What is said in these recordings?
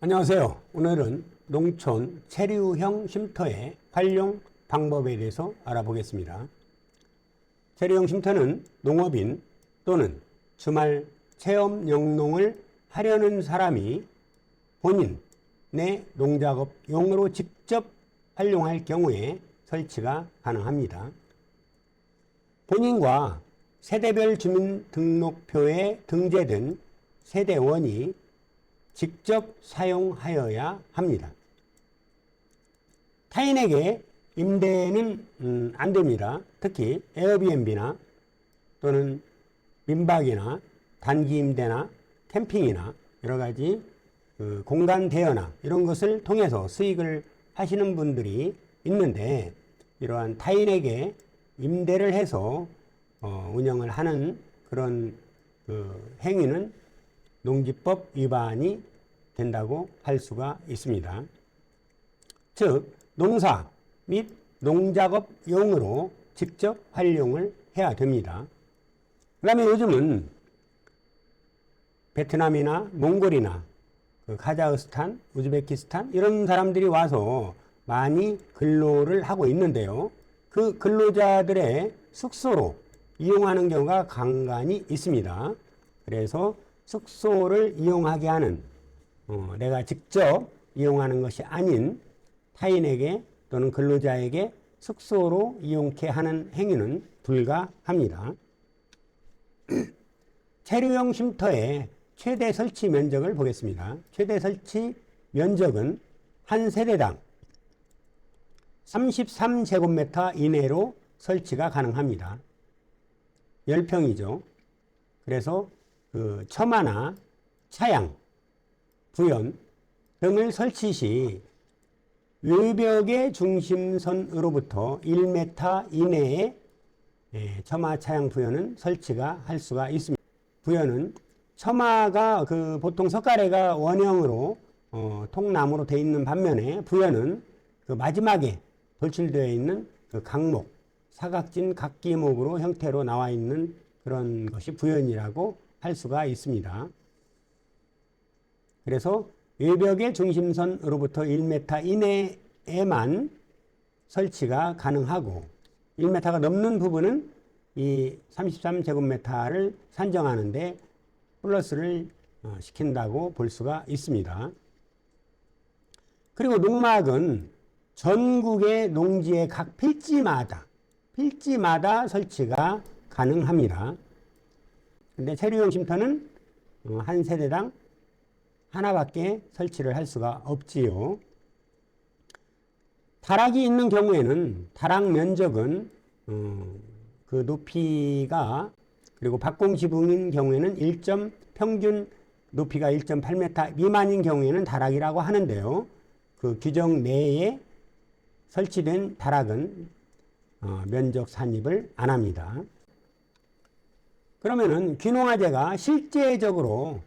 안녕하세요. 오늘은 농촌 체류형 쉼터의 활용 방법에 대해서 알아보겠습니다. 체류형 쉼터는 농업인 또는 주말 체험 영농을 하려는 사람이 본인의 농작업용으로 직접 활용할 경우에 설치가 가능합니다. 본인과 세대별 주민등록표에 등재된 세대원이 직접 사용하여야 합니다. 타인에게 임대는 안 됩니다. 특히 에어비앤비나 또는 민박이나 단기 임대나 캠핑이나 여러 가지 공간 대여나 이런 것을 통해서 수익을 하시는 분들이 있는데, 이러한 타인에게 임대를 해서 운영을 하는 그런 행위는 농지법 위반이 된다고 할 수가 있습니다. 즉, 농사 및 농작업용으로 직접 활용을 해야 됩니다. 그 다음에 요즘은 베트남이나 몽골이나 카자흐스탄, 우즈베키스탄 이런 사람들이 와서 많이 근로를 하고 있는데요. 그 근로자들의 숙소로 이용하는 경우가 간간히 있습니다. 그래서 숙소를 이용하게 하는, 내가 직접 이용하는 것이 아닌 타인에게 또는 근로자에게 숙소로 이용케 하는 행위는 불가합니다. 체류형 쉼터의 최대 설치 면적을 보겠습니다. 최대 설치 면적은 한 세대당 33제곱미터 이내로 설치가 가능합니다. 10평이죠. 그래서 처마나 차양, 부연 등을 설치 시 외벽의 중심선으로부터 1m 이내에 처마, 차양, 부연은 설치가 할 수가 있습니다. 부연은 처마가 보통 석가래가 원형으로 통나무로 되어 있는 반면에 부연은 마지막에 돌출되어 있는 각목, 사각진 각기목으로 형태로 나와 있는 그런 것이 부연이라고 할 수가 있습니다. 그래서 외벽의 중심선으로부터 1m 이내에만 설치가 가능하고, 1m가 넘는 부분은 이 33제곱미터를 산정하는데 플러스를 시킨다고 볼 수가 있습니다. 그리고 농막은 전국의 농지의 각 필지마다 설치가 가능합니다. 근데 체류형 쉼터는 한 세대당 하나밖에 설치를 할 수가 없지요. 다락이 있는 경우에는 다락 면적은 그 높이가, 그리고 박공지붕인 경우에는 평균 높이가 1.8m 미만인 경우에는 다락이라고 하는데요. 그 규정 내에 설치된 다락은 면적 산입을 안 합니다. 그러면은 귀농화재가 실제적으로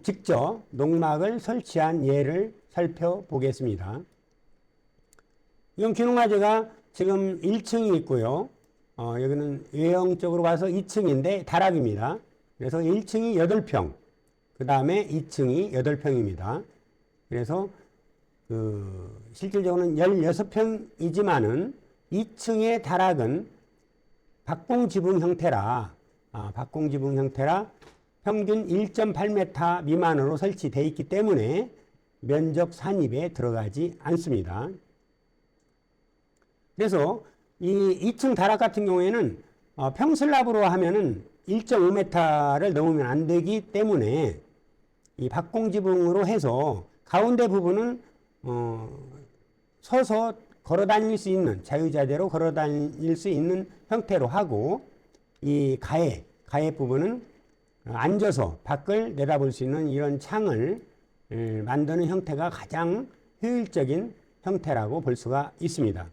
직접 농막을 설치한 예를 살펴보겠습니다. 이건 귀농화재가 지금 1층이 있고요. 여기는 외형적으로 가서 2층인데 다락입니다. 그래서 1층이 8평, 그 다음에 2층이 8평입니다. 그래서 실질적으로는 16평이지만은 2층의 다락은 박공지붕 형태라 평균 1.8m 미만으로 설치되어 있기 때문에 면적 산입에 들어가지 않습니다. 그래서 이 2층 다락 같은 경우에는 평슬랍으로 하면은 1.5m를 넘으면 안 되기 때문에 이 박공지붕으로 해서 가운데 부분은 서서 걸어 다닐 수 있는, 자유자재로 걸어 다닐 수 있는 형태로 하고, 이 가해 부분은 앉아서 밖을 내다볼 수 있는 이런 창을 만드는 형태가 가장 효율적인 형태라고 볼 수가 있습니다.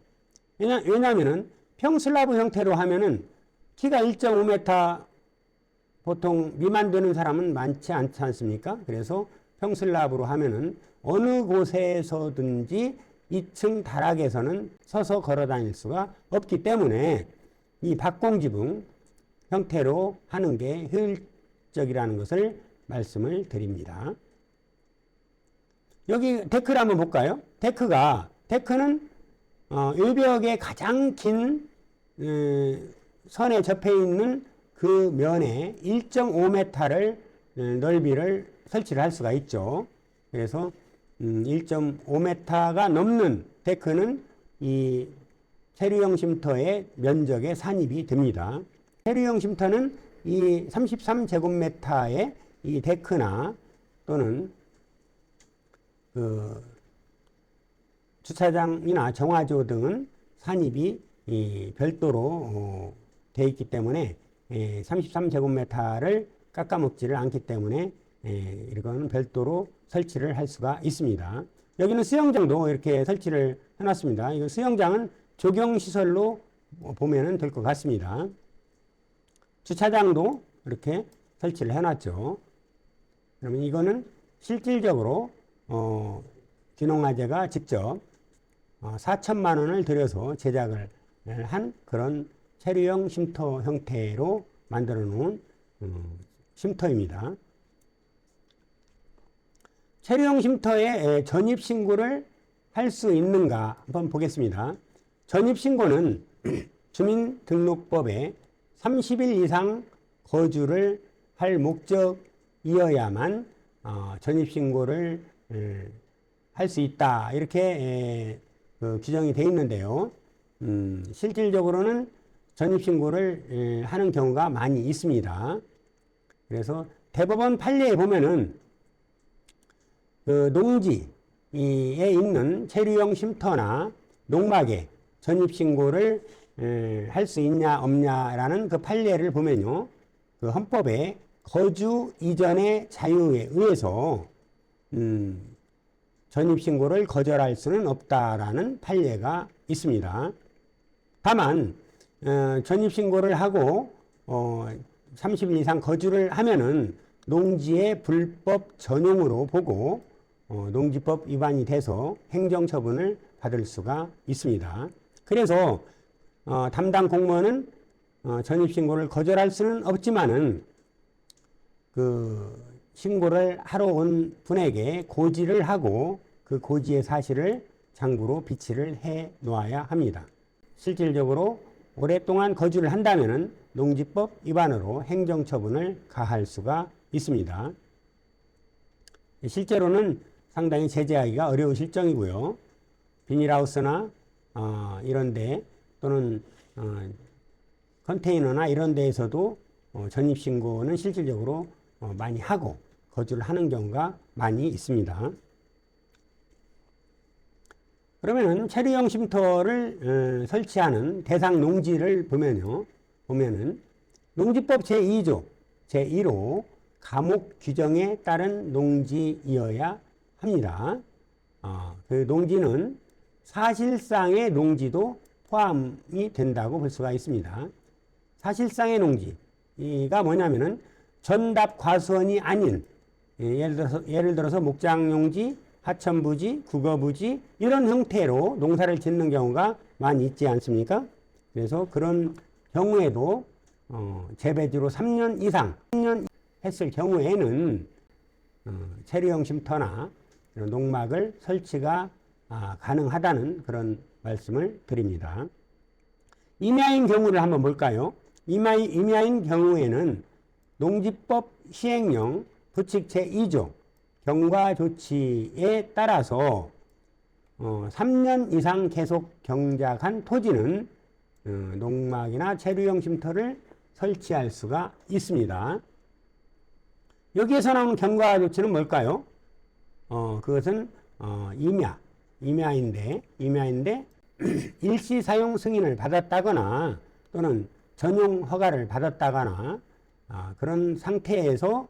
왜냐하면은 평슬라브 형태로 하면은 키가 1.5m 보통 미만 되는 사람은 많지 않지 않습니까? 그래서 평슬랍으로 하면은 어느 곳에서든지 2층 다락에서는 서서 걸어 다닐 수가 없기 때문에 이 박공지붕 형태로 하는 게 효율적이라는 것을 말씀을 드립니다. 여기 데크를 한번 볼까요? 데크는 외벽의 가장 긴 선에 접해 있는 그 면에 1.5m를 넓이를 설치를 할 수가 있죠. 그래서 1.5m가 넘는 데크는 이 체류형 쉼터의 면적에 산입이 됩니다. 체류형 쉼터는 이 33제곱미터의 이 데크나 또는 그 주차장이나 정화조 등은 산입이 별도로 되어 있기 때문에 33제곱미터를 깎아먹지를 않기 때문에 이거는 별도로 설치를 할 수가 있습니다. 여기는 수영장도 이렇게 설치를 해놨습니다. 이 수영장은 조경시설로 보면 될 것 같습니다. 주차장도 이렇게 설치를 해놨죠. 그러면 이거는 실질적으로 귀농화재가 직접 4천만 원을 들여서 제작을 한 그런 체류형 쉼터 형태로 만들어 놓은 쉼터입니다. 체류형 쉼터에 전입신고를 할 수 있는가 한번 보겠습니다. 전입신고는 주민등록법에 30일 이상 거주를 할 목적이어야만 전입신고를 할 수 있다 이렇게 규정이 되어 있는데요. 실질적으로는 전입신고를 하는 경우가 많이 있습니다. 그래서 대법원 판례에 보면은 그 농지에 있는 체류형 쉼터나 농막에 전입신고를 할 수 있냐 없냐라는 그 판례를 보면요. 그 헌법에 거주 이전의 자유에 의해서 전입신고를 거절할 수는 없다라는 판례가 있습니다. 다만 전입신고를 하고 30일 이상 거주를 하면은 농지의 불법 전용으로 보고 농지법 위반이 돼서 행정처분을 받을 수가 있습니다. 그래서 담당 공무원은 전입신고를 거절할 수는 없지만은 그 신고를 하러 온 분에게 고지를 하고 그 고지의 사실을 장부로 비치를 해 놓아야 합니다. 실질적으로 오랫동안 거주를 한다면은 농지법 위반으로 행정처분을 가할 수가 있습니다. 실제로는 상당히 제재하기가 어려운 실정이고요. 비닐하우스나 이런데 또는 컨테이너나 이런 데에서도 전입신고는 실질적으로 많이 하고 거주를 하는 경우가 많이 있습니다. 그러면은 체류형 쉼터를 설치하는 대상 농지를 보면은 농지법 제2조 제1호 감옥 규정에 따른 농지이어야 합니다. 그 농지는 사실상의 농지도 포함이 된다고 볼 수가 있습니다. 사실상의 농지가 뭐냐면은 전답 과수원이 아닌 예를 들어서 목장용지, 하천부지, 국어부지 이런 형태로 농사를 짓는 경우가 많이 있지 않습니까? 그래서 그런 경우에도 재배지로 3년 이상 했을 경우에는 체류형 쉼터나 이런 농막을 설치가 가능하다는 그런 말씀을 드립니다. 임야인 경우를 한번 볼까요? 임야인 경우에는 농지법 시행령 부칙 제2조 경과조치에 따라서 3년 이상 계속 경작한 토지는 농막이나 체류형 쉼터를 설치할 수가 있습니다. 여기에서 나오는 경과조치는 뭘까요? 그것은 임야인데 일시 사용 승인을 받았다거나 또는 전용 허가를 받았다거나 그런 상태에서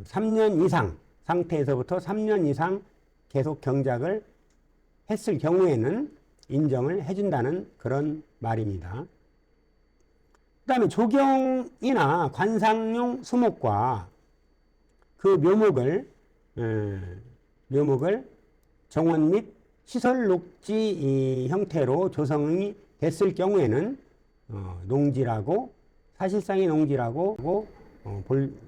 3년 이상 상태에서부터 3년 이상 계속 경작을 했을 경우에는 인정을 해준다는 그런 말입니다. 그 다음에 조경이나 관상용 수목과 그 묘목을 정원 및 시설 녹지 형태로 조성이 됐을 경우에는 농지라고 사실상의 농지라고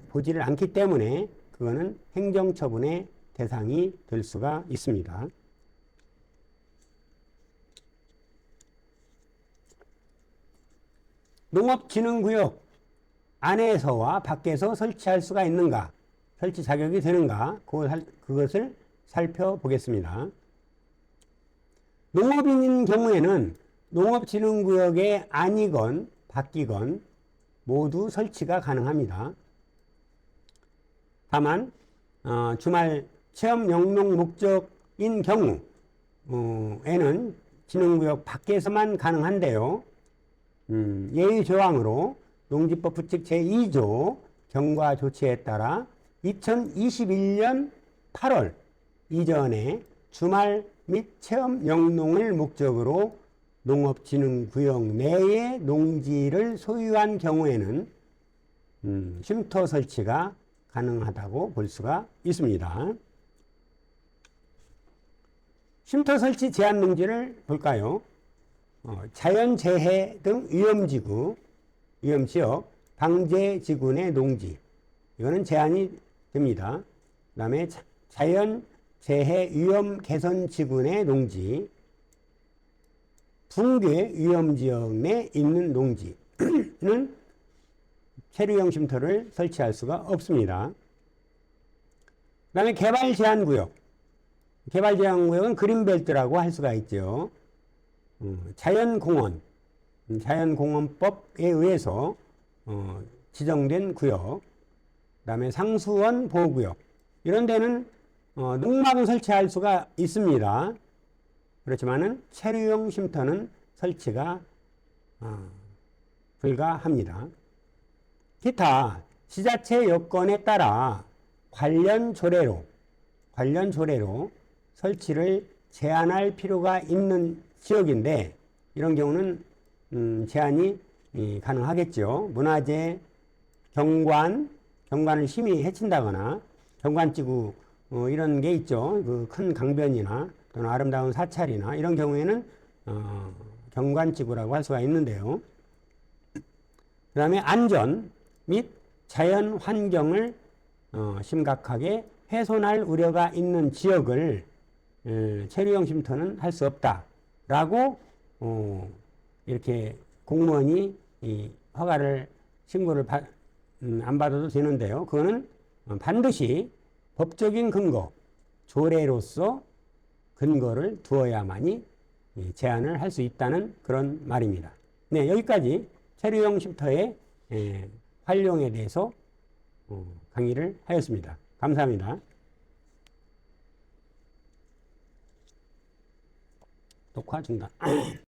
보지를 않기 때문에 그거는 행정처분에 대상이 될 수가 있습니다. 농업진흥구역 안에서와 밖에서 설치할 수가 있는가, 설치 자격이 되는가, 그것을 살펴보겠습니다. 농업인인 경우에는 농업진흥구역에 안이건 밖이건 모두 설치가 가능합니다. 다만 주말 체험 영농 목적인 경우에는 진흥구역 밖에서만 가능한데요. 예의조항으로 농지법 부칙 제2조 경과 조치에 따라 2021년 8월 이전에 주말 및 체험 영농을 목적으로 농업진흥구역 내에 농지를 소유한 경우에는 쉼터 설치가 가능하다고 볼 수가 있습니다. 쉼터 설치 제한 농지를 볼까요? 자연재해 등 위험지구, 위험지역, 방제지군의 농지, 이거는 제한이 됩니다. 그 다음에 자연재해 위험개선지군의 농지, 붕괴 위험지역 내에 있는 농지는 체류형 쉼터를 설치할 수가 없습니다. 그 다음에 개발제한구역, 개발제한구역은 그린벨트라고 할 수가 있죠. 자연공원, 자연공원법에 의해서 지정된 구역, 그 다음에 상수원 보호구역, 이런 데는 농막은 설치할 수가 있습니다. 그렇지만은 체류용 쉼터는 설치가 불가합니다. 기타 지자체 여건에 따라 관련 조례로 설치를 제한할 필요가 있는 지역인데, 이런 경우는 제한이 가능하겠죠. 문화재, 경관을 심히 해친다거나 경관지구 이런 게 있죠. 그 큰 강변이나 또는 아름다운 사찰이나 이런 경우에는 경관지구라고 할 수가 있는데요. 그 다음에 안전 및 자연 환경을 심각하게 훼손할 우려가 있는 지역을 체류형 쉼터는 할 수 없다라고 이렇게 공무원이 허가를 신고를 안 받아도 되는데요. 그거는 반드시 법적인 근거, 조례로서 근거를 두어야만이 제한을 할 수 있다는 그런 말입니다. 네, 여기까지 체류형 쉼터의 활용에 대해서 강의를 하였습니다. 감사합니다. 녹화 중단.